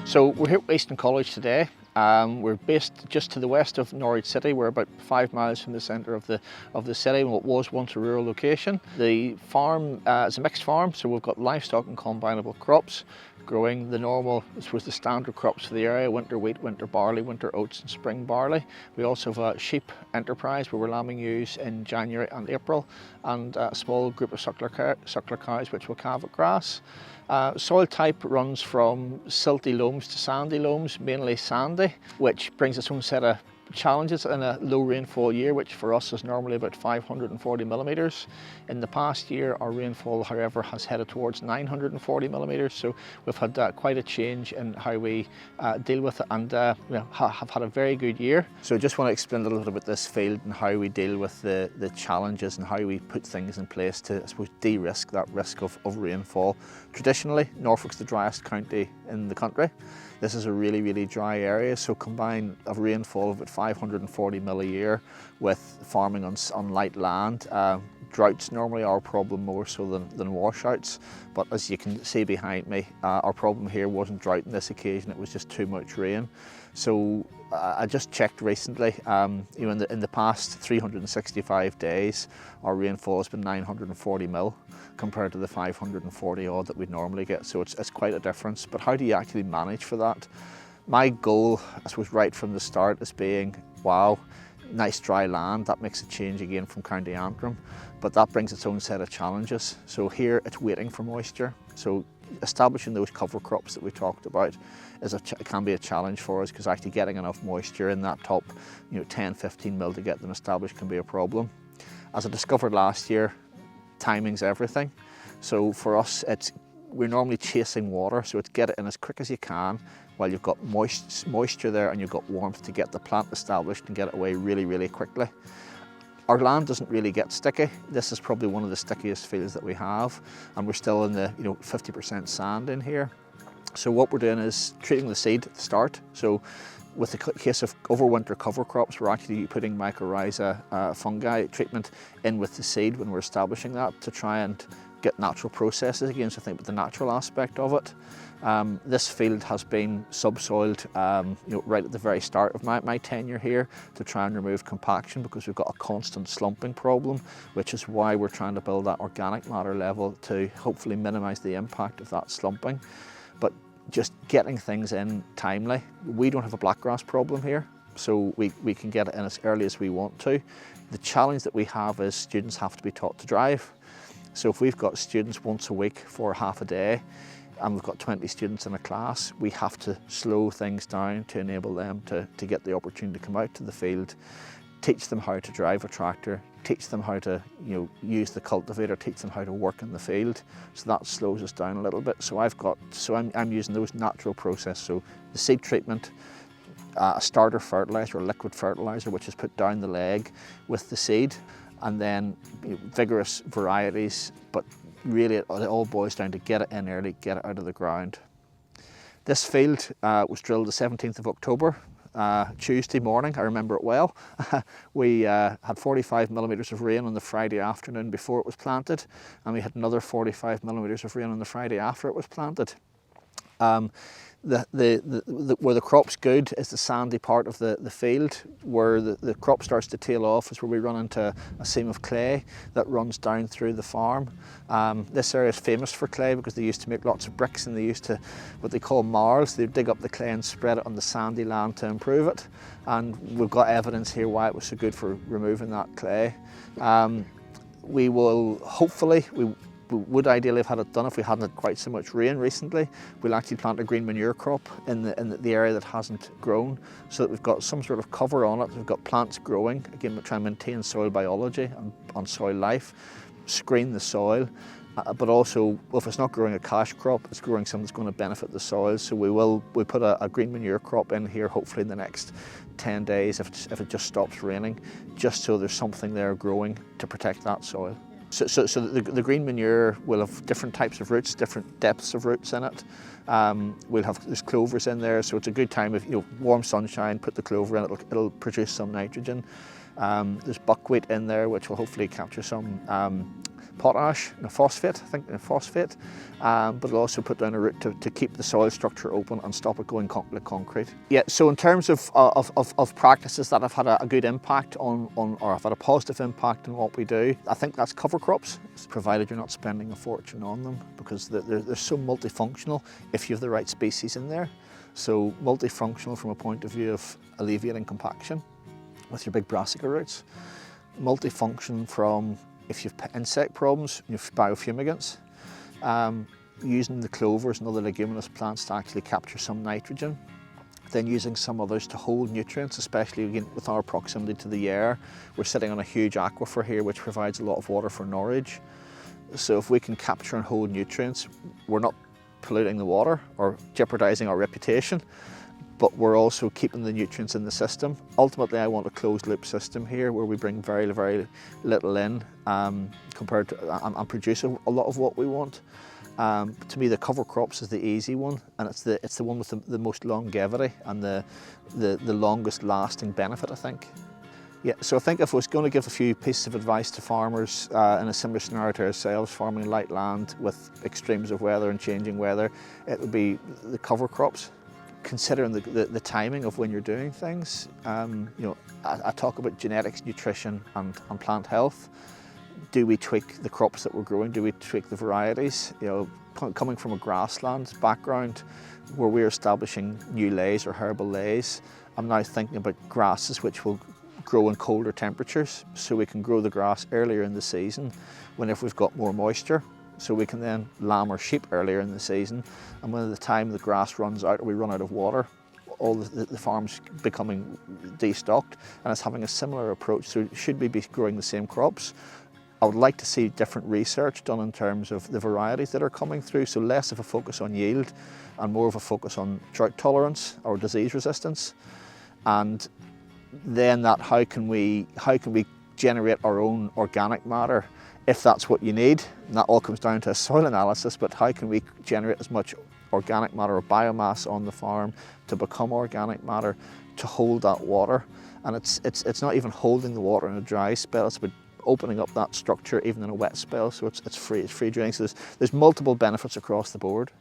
So we're here at Easton College today. We're based just to the west of Norwich City. We're about 5 miles from the centre of the city, what was once a rural location. The farm is a mixed farm, so we've got livestock and combinable crops growing the normal, I suppose, the standard crops for the area: winter wheat, winter barley, winter oats and spring barley. We also have a sheep enterprise where we're lambing ewes in January and April, and a small group of suckler cows which will calve at grass. Soil type runs from silty loams to sandy loams, mainly sandy, which brings its own set of challenges in a low rainfall year, which for us is normally about 540 millimetres. In the past year, our rainfall, however, has headed towards 940 millimetres, so we've had quite a change in how we deal with it, and have had a very good year. So I just want to explain a little bit about this field and how we deal with the challenges and how we put things in place to, I suppose, de-risk that risk of rainfall. Traditionally, Norfolk's the driest county in the country. This is a really, really dry area, so combine a rainfall of about 540 mil a year with farming on light land. Droughts normally are a problem more so than washouts, but as you can see behind me, our problem here wasn't drought on this occasion, it was just too much rain. So I just checked recently, in the past 365 days, our rainfall has been 940 mil compared to the 540 odd that we'd normally get, so it's quite a difference. But how do you actually manage for that? My goal, I suppose, right from the start is being, wow, nice dry land, that makes a change again from County Antrim, but that brings its own set of challenges. So here it's waiting for moisture. So establishing those cover crops that we talked about can be a challenge for us, because actually getting enough moisture in that top 10-15 mil to get them established can be a problem. As I discovered last year, timing's everything. So for us, we're normally chasing water, so it's get it in as quick as you can while you've got moisture there and you've got warmth to get the plant established and get it away really, really quickly. Our land doesn't really get sticky. This is probably one of the stickiest fields that we have, and we're still in the 50% sand in here. So what we're doing is treating the seed at the start. So with the case of overwinter cover crops, we're actually putting mycorrhiza fungi treatment in with the seed when we're establishing that to try and get natural processes again, so I think with the natural aspect of it. This field has been subsoiled right at the very start of my tenure here to try and remove compaction, because we've got a constant slumping problem, which is why we're trying to build that organic matter level to hopefully minimise the impact of that slumping. But just getting things in timely. We don't have a blackgrass problem here, so we can get it in as early as we want to. The challenge that we have is students have to be taught to drive. So if we've got students once a week for half a day, and we've got 20 students in a class, we have to slow things down to enable them to get the opportunity to come out to the field, teach them how to drive a tractor, teach them how to use the cultivator, teach them how to work in the field. So that slows us down a little bit. So I'm using those natural processes. So the seed treatment, a starter fertiliser, a liquid fertiliser, which is put down the leg with the seed, and then vigorous varieties, but really it all boils down to get it in early, get it out of the ground. This field was drilled the 17th of October, Tuesday morning, I remember it well. We had 45 millimetres of rain on the Friday afternoon before it was planted, and we had another 45 millimetres of rain on the Friday after it was planted. Where the crop's good is the sandy part of the field. Where the crop starts to tail off is where we run into a seam of clay that runs down through the farm. This area is famous for clay because they used to make lots of bricks, and they used to what they call marls. They dig up the clay and spread it on the sandy land to improve it, and we've got evidence here why it was so good for removing that clay. We will hopefully, we would ideally have had it done if we hadn't had quite so much rain recently. We'll actually plant a green manure crop in the area that hasn't grown, so that we've got some sort of cover on it. We've got plants growing. Again, we try and maintain soil biology and soil life, screen the soil, but also, well, if it's not growing a cash crop, it's growing something that's going to benefit the soil. So we put a green manure crop in here hopefully in the next 10 days if it just stops raining, just so there's something there growing to protect that soil. So the green manure will have different types of roots, different depths of roots in it. There's clovers in there, so it's a good time if warm sunshine, put the clover in, it'll produce some nitrogen. There's buckwheat in there, which will hopefully capture some potash, phosphate, but it'll also put down a root to keep the soil structure open and stop it going like concrete. Yeah, so in terms of practices that have had a good impact on or have had a positive impact on what we do, I think that's cover crops, provided you're not spending a fortune on them, because they're so multifunctional if you have the right species in there. So multifunctional from a point of view of alleviating compaction with your big brassica roots. Multifunction from if you've insect problems, you've biofumigants. Using the clovers and other leguminous plants to actually capture some nitrogen. Then using some others to hold nutrients, especially again with our proximity to the Haire. We're sitting on a huge aquifer here which provides a lot of water for Norwich. So if we can capture and hold nutrients, we're not polluting the water or jeopardising our reputation, but we're also keeping the nutrients in the system. Ultimately, I want a closed loop system here where we bring very, very little in compared to, and produce a lot of what we want. To me, the cover crops is the easy one, and it's the one with the most longevity and the longest lasting benefit, I think. Yeah, so I think if I was going to give a few pieces of advice to farmers in a similar scenario to ourselves, farming light land with extremes of weather and changing weather, it would be the cover crops. Considering the timing of when you're doing things, I talk about genetics, nutrition and plant health. Do we tweak the crops that we're growing? Do we tweak the varieties? Coming from a grassland background where we're establishing new lays or herbal lays, I'm now thinking about grasses which will grow in colder temperatures, so we can grow the grass earlier in the season whenever we've got more moisture, so we can then lamb our sheep earlier in the season, and when the time the grass runs out or we run out of water, all the farms becoming destocked, and it's having a similar approach. So should we be growing the same crops? I would like to see different research done in terms of the varieties that are coming through, so less of a focus on yield and more of a focus on drought tolerance or disease resistance. And then how can we generate our own organic matter if that's what you need? And that all comes down to a soil analysis, but how can we generate as much organic matter or biomass on the farm to become organic matter to hold that water? And it's not even holding the water in a dry spell, it's about opening up that structure even in a wet spell, so it's free draining. So there's multiple benefits across the board.